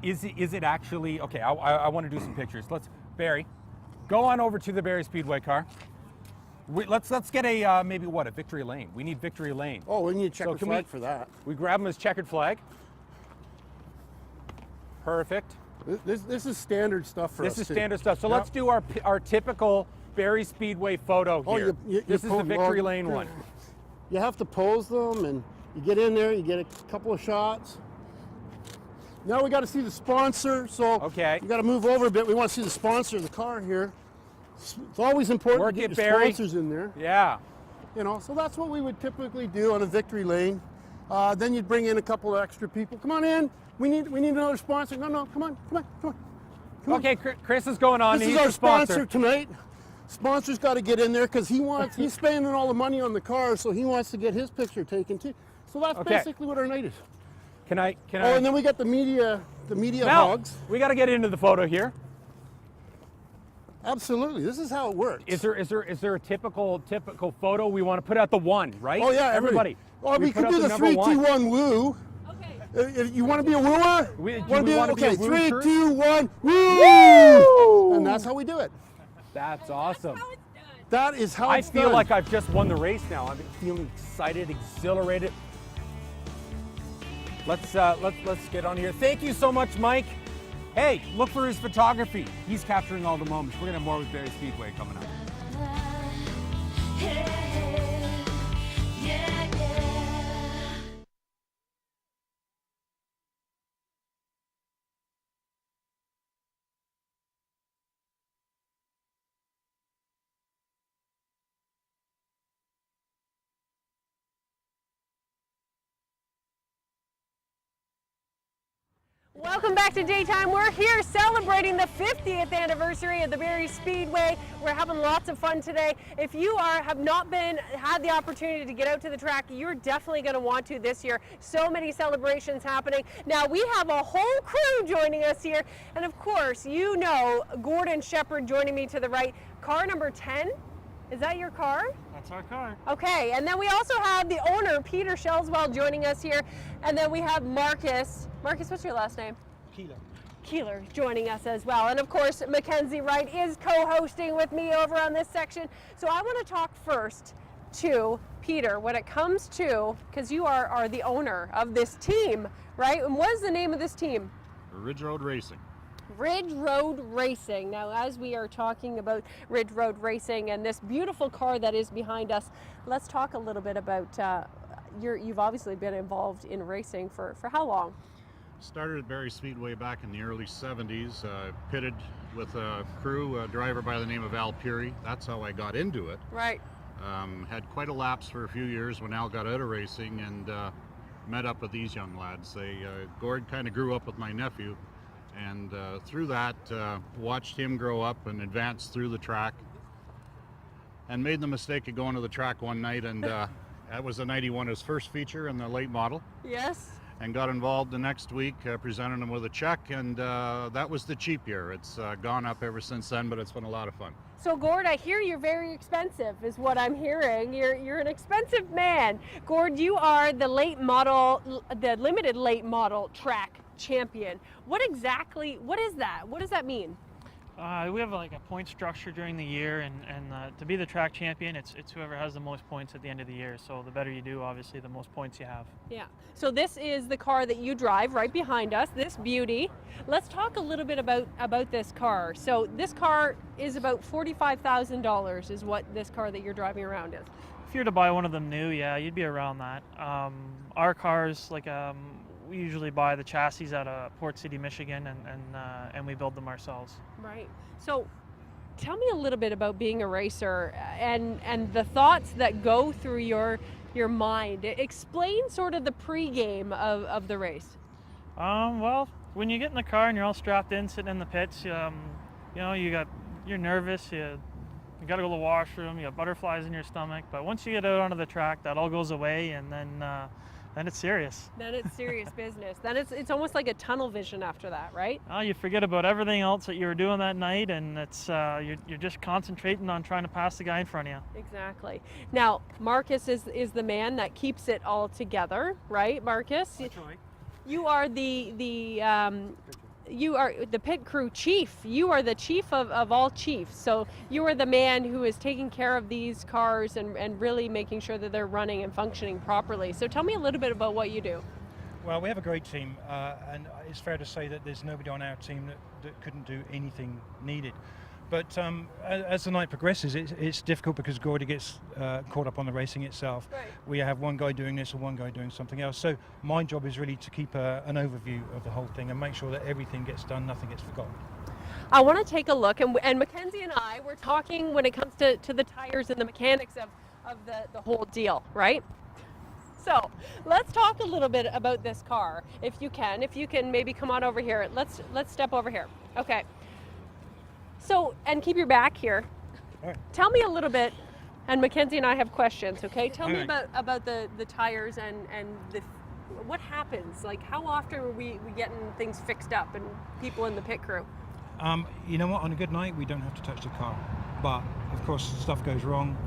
Is it actually, okay, I want to do some pictures. Barry, go on over to the Barry Speedway car. Let's get a, maybe what, a victory lane. We need victory lane. Oh, we need a checkered flag for that. We grab him as checkered flag. Perfect. This is standard stuff for us. This is standard stuff. So let's do our typical Barry Speedway photo here. This is the victory lane one. You have to pose them, and you get in there, you get a couple of shots. Now we got to see the sponsor, so okay. You got to move over a bit. We want to see the sponsor of the car here. It's always important to get your sponsors in there. Yeah. So that's what we would typically do on a victory lane. Then you'd bring in a couple of extra people. Come on in. We need another sponsor. No, come on. Okay, Chris is going on. This is our sponsor tonight. Sponsor's got to get in there because he's spending all the money on the car, so he wants to get his picture taken too. So that's basically what our night is. Can I? Oh, and then we got the media hogs. We got to get into the photo here. Absolutely, this is how it works. Is there a typical photo we want to put out? The one, right? Oh yeah, everybody. Or we could do the 3, 2, 1 woo. If you want to be a wooer? Okay, 3, 2, 1, woo! And that's how we do it. That's awesome. That's how it's done. That is how it's done. I feel like I've just won the race now. I'm feeling excited, exhilarated. Let's get on here. Thank you so much, Mike. Hey, look for his photography. He's capturing all the moments. We're gonna have more with Barry Speedway coming up. Welcome back to Daytime. We're here celebrating the 50th anniversary of the Barry Speedway. We're having lots of fun today. If you have not had the opportunity to get out to the track, you're definitely going to want to this year. So many celebrations happening. Now we have a whole crew joining us here, and of course, Gordon Shepherd joining me to the right. Car number 10. Is that your car? That's our car. Okay, and then we also have the owner, Peter Shelswell, joining us here. And then we have Marcus. Marcus, what's your last name? Keeler joining us as well. And of course, Mackenzie Wright is co-hosting with me over on this section. So I want to talk first to Peter when it comes to, because you are the owner of this team, right? And what is the name of this team? Ridgeroadracing. Ridgeroadracing. Now, as we are talking about Ridgeroadracing and this beautiful car that is behind us, let's talk a little bit about, you've obviously been involved in racing for how long? Started at Barry Speedway back in the early 70s, pitted with a crew, a driver by the name of Al Peary. That's how I got into it. Right. Had quite a lapse for a few years when Al got out of racing, and met up with these young lads. Gord kind of grew up with my nephew, and through that watched him grow up and advance through the track, and made the mistake of going to the track one night, and that was the night he won his first feature in the late model. Yes. And got involved the next week, presented him with a check, and that was the cheap year. It's gone up ever since then, but it's been a lot of fun. So Gord, I hear you're very expensive, is what I'm hearing. You're an expensive man. Gord, you are the limited late model track champion. What is that? What does that mean? We have like a point structure during the year, and to be the track champion, it's whoever has the most points at the end of the year. So the better you do, obviously, the most points you have. Yeah. So this is the car that you drive right behind us, this beauty. Let's talk a little bit about this car. So this car is about $45,000 is what this car that you're driving around is. If you were to buy one of them new, yeah, you'd be around that. Our cars, like we usually buy the chassis out of Port City, Michigan, and we build them ourselves. Right. So tell me a little bit about being a racer and the thoughts that go through your mind. Explain sort of the pre-game of the race. Well, when you get in the car and you're all strapped in, sitting in the pits, you're nervous. You got to go to the washroom. You got butterflies in your stomach. But once you get out onto the track, that all goes away, and then it's serious. Then it's serious business. Then it's almost like a tunnel vision after that, right? You forget about everything else that you were doing that night, and it's you're just concentrating on trying to pass the guy in front of you. Exactly. Now, Marcus is the man that keeps it all together, right, Marcus? That's right. You are you are the pit crew chief. You are the chief of all chiefs. So you are the man who is taking care of these cars and really making sure that they're running and functioning properly. So tell me a little bit about what you do. Well, we have a great team, and it's fair to say that there's nobody on our team that couldn't do anything needed. But as the night progresses, it's difficult because Gordy gets caught up on the racing itself. Right. We have one guy doing this or one guy doing something else. So my job is really to keep an overview of the whole thing and make sure that everything gets done, nothing gets forgotten. I want to take a look, and Mackenzie and I were talking when it comes to the tires and the mechanics of the whole deal, right? So let's talk a little bit about this car, if you can maybe come on over here. Let's step over here. Okay. So, and keep your back here. All right. Tell me a little bit, and Mackenzie and I have questions, okay? Tell me right. about the tires and what happens? Like, how often are we getting things fixed up and people in the pit crew? You know what? On a good night, we don't have to touch the car. But, of course, stuff goes wrong.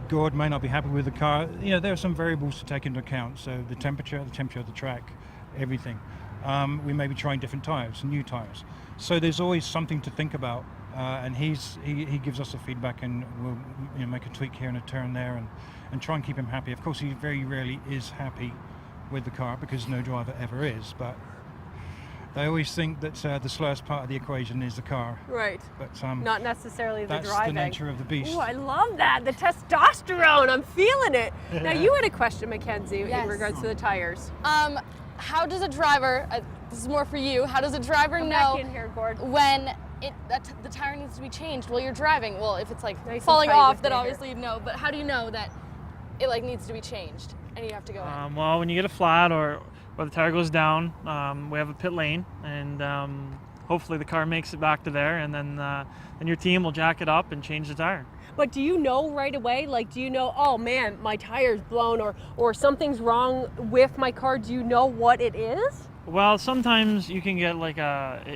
Gord may not be happy with the car. You know, there are some variables to take into account. So the temperature of the track, everything. We may be trying different tires, new tires. So there's always something to think about, and he gives us the feedback, and we'll make a tweak here and a turn there, and try and keep him happy. Of course, he very rarely is happy with the car because no driver ever is, but they always think that the slowest part of the equation is the car. Right. But not necessarily the that's driving. the nature of the beast. Ooh, I love that. The testosterone. I'm feeling it. Now, you had a question, Mackenzie, Yes. in regards to the tires. How does a driver, this is more for you, how does a driver Come know back in here, Gord. when the tire needs to be changed while you're driving? Well, if it's like Nice and falling tight off, with then me obviously you know, but how do you know that it like needs to be changed and you have to go in? Well, when you get a flat or the tire goes down, we have a pit lane, and hopefully the car makes it back to there, and then your team will jack it up and change the tire. But do you know right away? Like, do you know, oh man, my tire's blown or something's wrong with my car? Do you know what it is? Well, sometimes you can get like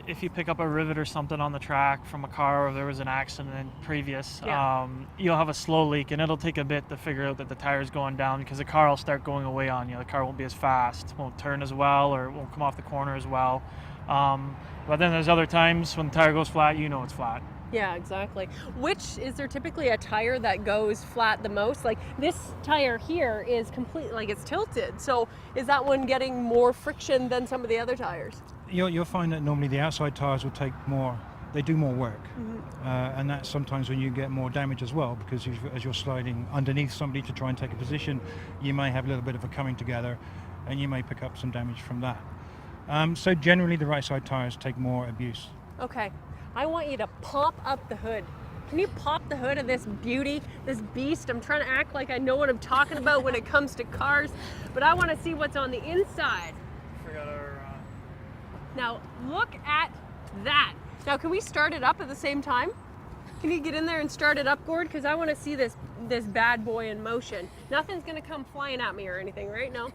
if you pick up a rivet or something on the track from a car, or there was an accident previous, Yeah. You'll have a slow leak, and it'll take a bit to figure out that the tire's going down, because the car will start going away on you. The car won't be as fast, won't turn as well, or won't come off the corner as well. But then there's other times when the tire goes flat, you know it's flat. Yeah, exactly. Is there typically a tire that goes flat the most? Like this tire here is complete, like it's tilted. So is that one getting more friction than some of the other tires? You'll find that normally the outside tires will take more, they do more work. Mm-hmm. And that's sometimes when you get more damage as well, because as you're sliding underneath somebody to try and take a position, you may have a little bit of a coming together, and you may pick up some damage from that. So generally the right side tires take more abuse. Okay, I want you to pop up the hood. Can you pop the hood of this beauty, this beast? I'm trying to act like I know what I'm talking about when it comes to cars, but I want to see what's on the inside. Forgot our. Now, look at that. Now, can we start it up at the same time? Can you get in there and start it up, Gord? Because I want to see this bad boy in motion. Nothing's going to come flying at me or anything, right? No?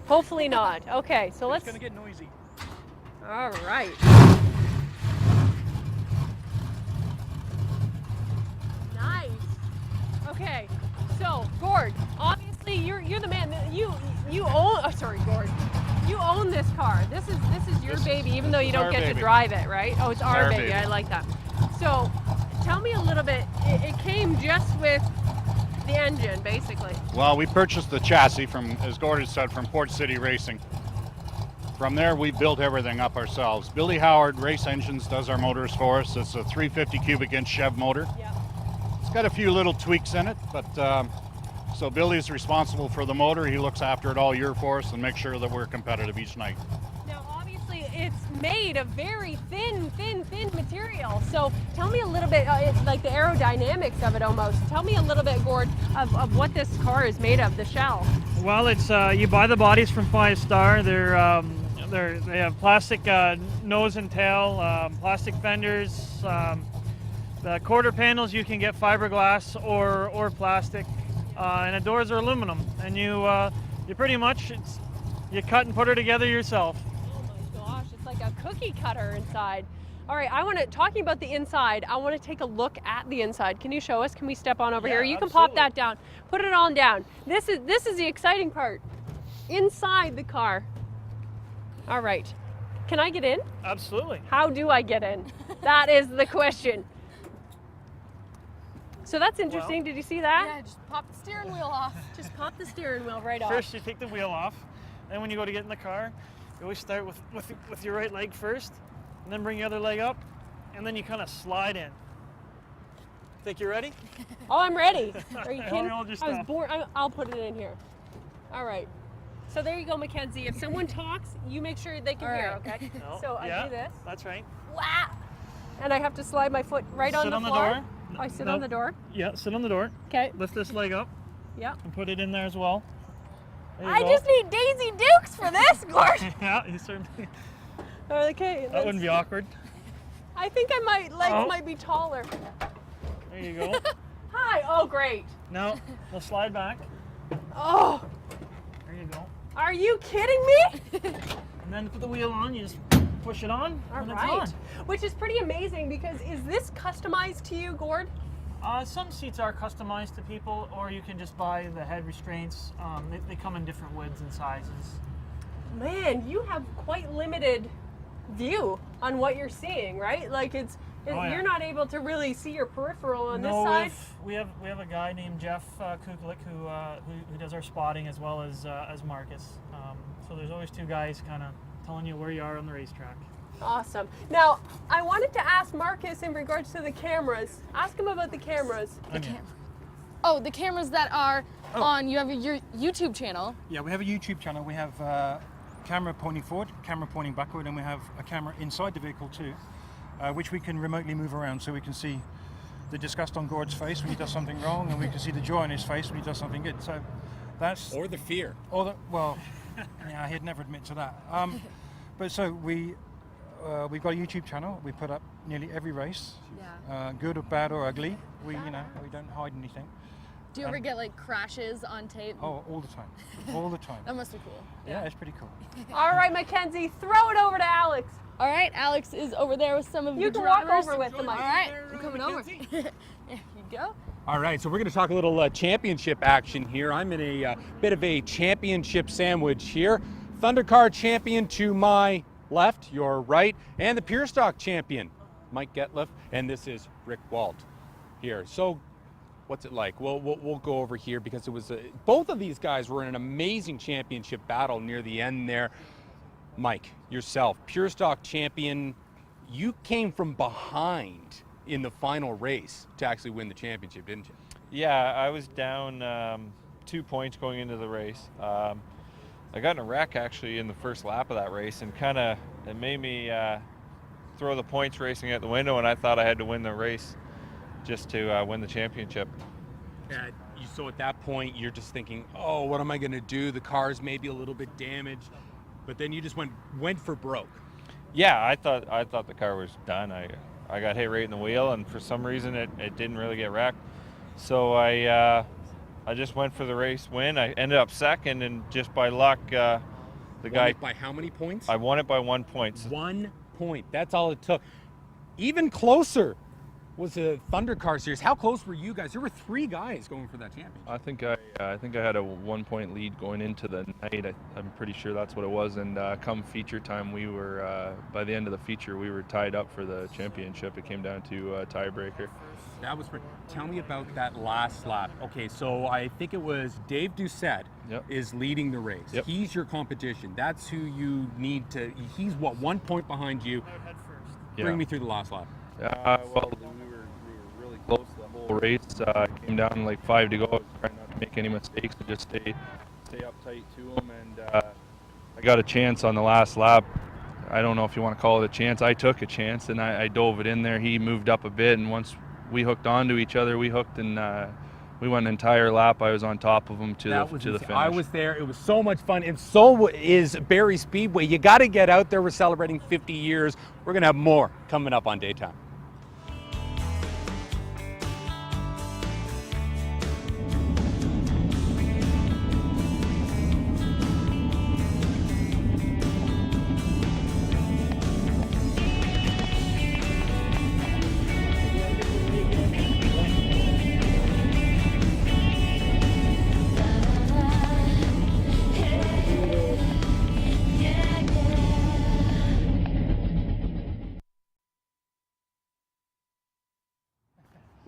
Hopefully not. Okay, so let's... It's going to get noisy. All right. Nice. Okay, so Gord, obviously you're the man that you own. Oh, sorry, Gord. You own this car. This is your baby, even though you don't our get to baby. drive it, right? Oh, it's our our baby. baby. I like that. So, tell me a little bit. It came just with the engine, basically. Well, we purchased the chassis from, as Gordon said, from Port City Racing. From there, we built everything up ourselves. Billy Howard Race Engines does our motors for us. It's a 350 cubic inch Chev motor. Yeah. It's got a few little tweaks in it, but so Billy's responsible for the motor. He looks after it all year for us and makes sure that we're competitive each night. Now, obviously, it's made of very thin material. So, tell me a little bit, like the aerodynamics of it almost. Tell me a little bit, Gord, of what this car is made of, the shell. Well, it's you buy the bodies from 5 Star. They have plastic nose and tail, plastic fenders. The quarter panels you can get fiberglass or plastic, and the doors are aluminum. And you pretty much you cut and put her together yourself. Oh my gosh, it's like a cookie cutter inside. All right, talking about the inside, I want to take a look at the inside. Can you show us? Can we step on over Yeah, here? You can absolutely. pop that down. Put it on down. This is the exciting part. Inside the car. All right. Can I get in? Absolutely. How do I get in? That is the question. So that's interesting. Did you see that? Yeah, just pop the steering wheel off. Just pop the steering wheel right off. First, you take the wheel off. Then, when you go to get in the car, you always start with your right leg first, and then bring your other leg up, and then you kind of slide in. Think you're ready? Oh, I'm ready. Are you Hold kidding? on, hold your I was stuff. born. I'll put it in here. All right. So there you go, Mackenzie. If someone talks, you make sure they can All hear, right. okay? No, So I yeah, do this. That's right. Wow. And I have to slide my foot right on Sit the on the floor. door. I sit No. on the door. Yeah, sit on the door. Okay. Lift this leg up Yeah. and put it in there as well. There you I go. just need Daisy Dukes for this, Gord. Yeah, you certainly. Okay. That wouldn't be awkward. I think legs Oh. might be taller. There you go. Hi. Oh, great. Now we'll slide back. Oh, There you go. are you kidding me? And then to put the wheel on, you just push it on, All and right. it's Which is pretty amazing because is this customized to you, Gord? on. Some seats are customized to people, or you can just buy the head restraints. They come in different widths and sizes. Man, you have quite limited view on what you're seeing, right? Like Oh, yeah. you're not able to really see your peripheral on No, this side. we have a guy named Jeff Kuklik who does our spotting as well as Marcus. So there's always 2 guys kind of telling you where you are on the racetrack. Awesome. Now, I wanted to ask Marcus in regards to the cameras. Ask him about the cameras. Oh, the cameras that are on, you have your YouTube channel. Yeah, we have a YouTube channel. We have camera pointing forward, camera pointing backward, and we have a camera inside the vehicle too, which we can remotely move around, so we can see the disgust on Gord's face when he does something wrong, and we can see the joy on his face when he does something good. So that's Or the fear. well, yeah, he'd never admit to that. But so we've got a YouTube channel. We put up nearly every race, good or bad or ugly. We don't hide anything. Do you ever get like crashes on tape? Oh, all the time, all the time. That must be cool. Yeah, it's pretty cool. All right, Mackenzie, throw it over to Alex. All right, Alex is over there with some of You the can walk drivers. over with the mic. All right, I'm coming over. There you go. All right, so we're going to talk a little championship action here. I'm in a bit of a championship sandwich here. Thundercar champion to my left, your right, and the Pure Stock champion, Mike Getliff, and this is Rick Walt here. So, what's it like? Well, we'll go over here because it was both of these guys were in an amazing championship battle near the end there. Mike, yourself, Pure Stock champion, you came from behind in the final race to actually win the championship, didn't you? Yeah, I was down 2 points going into the race. I got in a wreck actually in the first lap of that race, and it made me throw the points racing out the window, and I thought I had to win the race just to win the championship. So at that point, you're just thinking, oh, what am I going to do? The car's maybe a little bit damaged, but then you just went for broke. Yeah, I thought the car was done. I got hit right in the wheel, and for some reason it didn't really get wrecked. So I just went for the race win. I ended up second, and just by luck, the guy. By how many points? I won it by 1 point. 1 point. That's all it took. Even closer was a Thunder Car Series. How close were you guys? There were 3 guys going for that championship. I think I had a 1-point lead going into the night. I'm pretty sure that's what it was. And come feature time, we were by the end of the feature, we were tied up for the championship. It came down to a tiebreaker. That was pretty. Tell me about that last lap. Okay, so I think it was Dave Doucette is leading the race. Yep. He's your competition. That's who you need to. He's what, 1 point behind you. Head first. Bring me through the last lap. Well, we were really close the whole race. Came down like 5 to go. I was trying not to make any mistakes and just stay uptight to him. And I got a chance on the last lap. I don't know if you want to call it a chance. I took a chance and I dove it in there. He moved up a bit, and once we hooked onto each other, we hooked, and we went an entire lap. I was on top of him to the finish. I was there. It was so much fun, and so is Barrie Speedway. You got to get out there. We're celebrating 50 years. We're going to have more coming up on Daytime.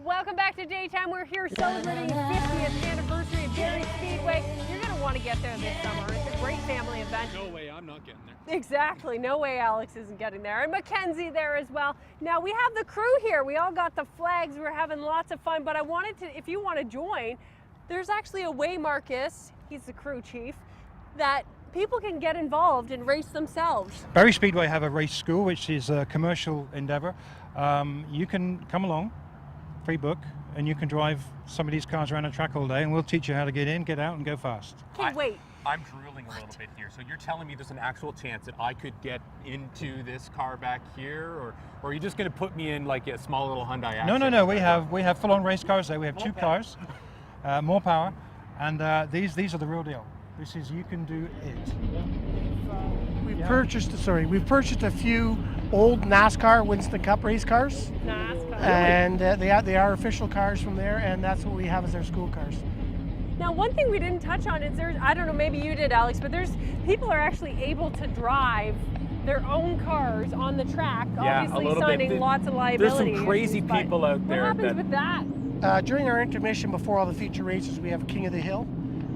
Welcome back to Daytime. We're here celebrating the 50th anniversary of Barrie Speedway. You're going to want to get there this summer. It's a great family event. No way I'm not getting there. Exactly. No way Alex isn't getting there. And Mackenzie there as well. Now we have the crew here. We all got the flags. We're having lots of fun. But I wanted to, if you want to join, there's actually a way, Marcus, he's the crew chief, that people can get involved and race themselves. Barrie Speedway have a race school, which is a commercial endeavor. You can come along, free book, and you can drive some of these cars around the track all day, and we'll teach you how to get in, get out, and go fast. Okay, wait. I'm drooling a little bit here. So you're telling me there's an actual chance that I could get into this car back here, or are you just going to put me in like a small little Hyundai Accent? No. We have full-on race cars there. We have 2 cars, more power, and these are the real deal. This is, you can do it. We've purchased a few old NASCAR Winston Cup race cars. NASCAR. And they are official cars from there, and that's what we have as our school cars. Now, one thing we didn't touch on is I don't know, maybe you did, Alex, but people are actually able to drive their own cars on the track, obviously signing lots of liability. There's some crazy people out there. What happens with that? During our intermission before all the feature races, we have King of the Hill,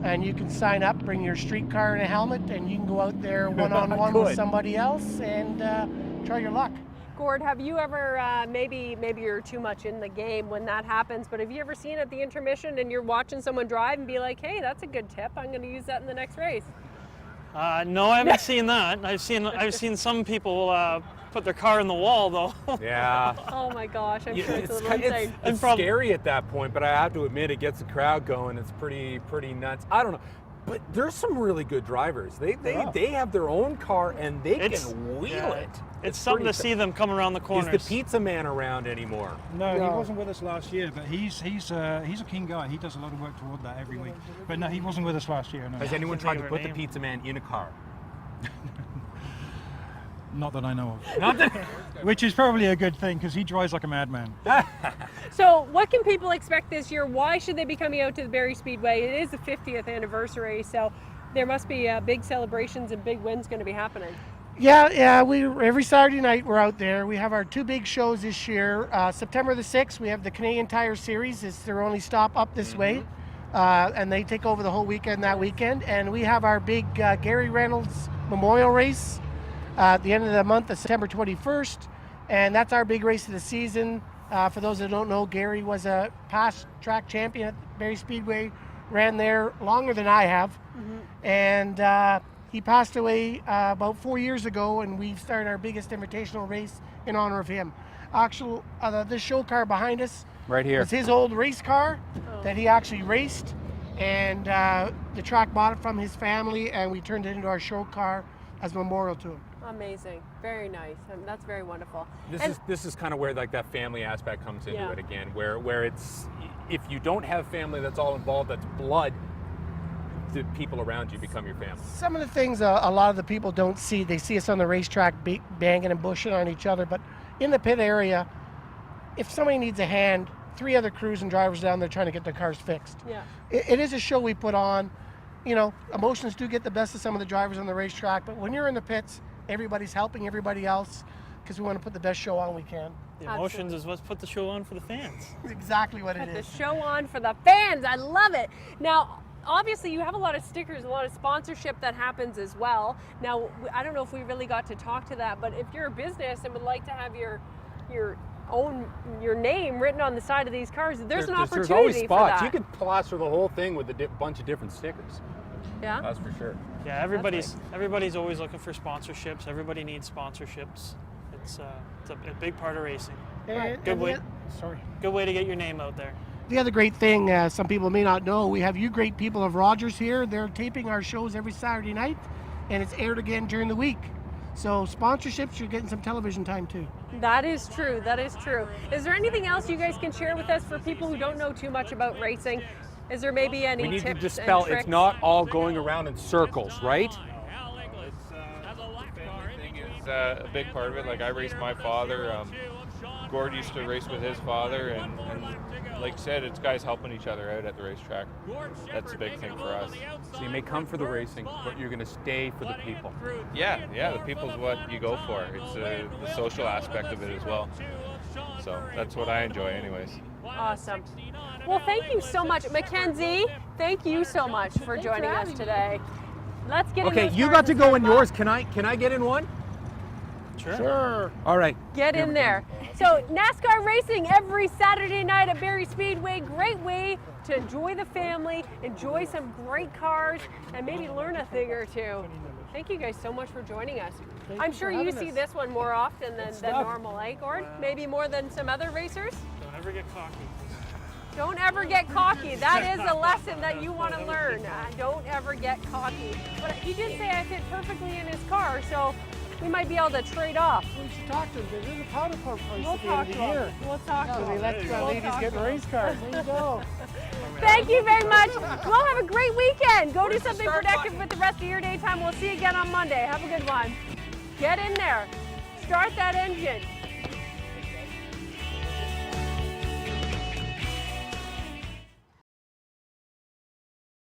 and you can sign up, bring your street car and a helmet, and you can go out there one-on-one with somebody else and try your luck. Gord, have you ever, maybe you're too much in the game when that happens, but have you ever seen at the intermission and you're watching someone drive and be like, hey, that's a good tip, I'm going to use that in the next race? No, I haven't seen that. I've seen some people put their car in the wall, though. Yeah. Oh my gosh, I'm sure it's a little insane. It's scary at that point, but I have to admit, it gets the crowd going. It's pretty nuts. I don't know. But there's some really good drivers. They have their own car and they can wheel it. It's something to see them come around the corners. Is the pizza man around anymore? No, he wasn't with us last year, but he's a keen guy. He does a lot of work toward that every week. But no, he wasn't with us last year. No. Has anyone tried to put the pizza man in a car? Not that I know of. Which is probably a good thing, because he drives like a madman. So what can people expect this year? Why should they be coming out to the Barrie Speedway? It is the 50th anniversary, so there must be big celebrations and big wins going to be happening. Yeah. We every Saturday night we're out there. We have our 2 big shows this year. September the 6th, we have the Canadian Tire Series. It's their only stop up this way, and they take over the whole weekend that weekend. And we have our big Gary Reynolds Memorial Race at the end of the month of September 21st, and that's our big race of the season. For those that don't know, Gary was a past track champion at Barrie Speedway, ran there longer than I have, and he passed away about 4 years ago, and we've started our biggest invitational race in honor of him. This show car behind us, right here, is his old race car that he actually raced, and the track bought it from his family, and we turned it into our show car as a memorial to him. Amazing, very nice. That's very wonderful. This is kind of where like that family aspect comes into it again, where it's, if you don't have family that's all involved, that's blood, the people around you become your family. Some of the things a lot of the people don't see, they see us on the racetrack banging and bushing on each other, but in the pit area, if somebody needs a hand, 3 other crews and drivers down there trying to get their cars fixed. Yeah. It is a show we put on. You know, emotions do get the best of some of the drivers on the racetrack, but when you're in the pits, everybody's helping everybody else because we want to put the best show on we can. The emotions is what's put the show on for the fans. It's exactly what it Put the is. show on for the fans. I love it. Now, obviously, you have a lot of stickers, a lot of sponsorship that happens as well. Now, I don't know if we really got to talk to that, but if you're a business and would like to have your name written on the side of these cars, there's an opportunity There's always for spots. that. You could plaster the whole thing with a bunch of different stickers. Yeah. That's for sure. Yeah, everybody's always looking for sponsorships. Everybody needs sponsorships. It's a big part of racing. Good way to get your name out there. The other great thing, some people may not know, we have you great people of Rogers here. They're taping our shows every Saturday night, and it's aired again during the week. So sponsorships, you're getting some television time too. That is true. That is true. Is there anything else you guys can share with us for people who don't know too much about racing? Is there maybe any We need tips to dispel, and tricks? it's not all going around in circles, right? Thing is a big part of it. Like I raced my father. Gord used to race with his father, and like I said, it's guys helping each other out at the racetrack. That's a big thing for us. So you may come for the racing, but you're going to stay for the people. Yeah, the people's what you go for. It's the social aspect of it as well. So that's what I enjoy anyways. Awesome. Well, thank you so much. Mackenzie, thank you so much for joining us today. Let's get in Okay, those you cars got to and go start in off. yours. Can I get in one? Sure. All right. Get in there. So NASCAR racing every Saturday night at Barrie Speedway. Great way to enjoy the family, enjoy some great cars, and maybe learn a thing or two. Thank you guys so much for joining us. I'm sure you see this one more often than normal, eh, Gord? Maybe more than some other racers? Don't ever get cocky. Don't ever get cocky. That is a lesson that you want to learn. Don't ever get cocky. But he did say I fit perfectly in his car, so we might be able to trade off. We should talk to them because there's a powder pump price We'll at the talk end to of the year. him. We'll talk to So they him. let We'll ladies talk get to him. race cars. There you go. Thank you very much. We'll have a great weekend. Go do something productive with the rest of your daytime. We'll see you again on Monday. Have a good one. Get in there. Start that engine.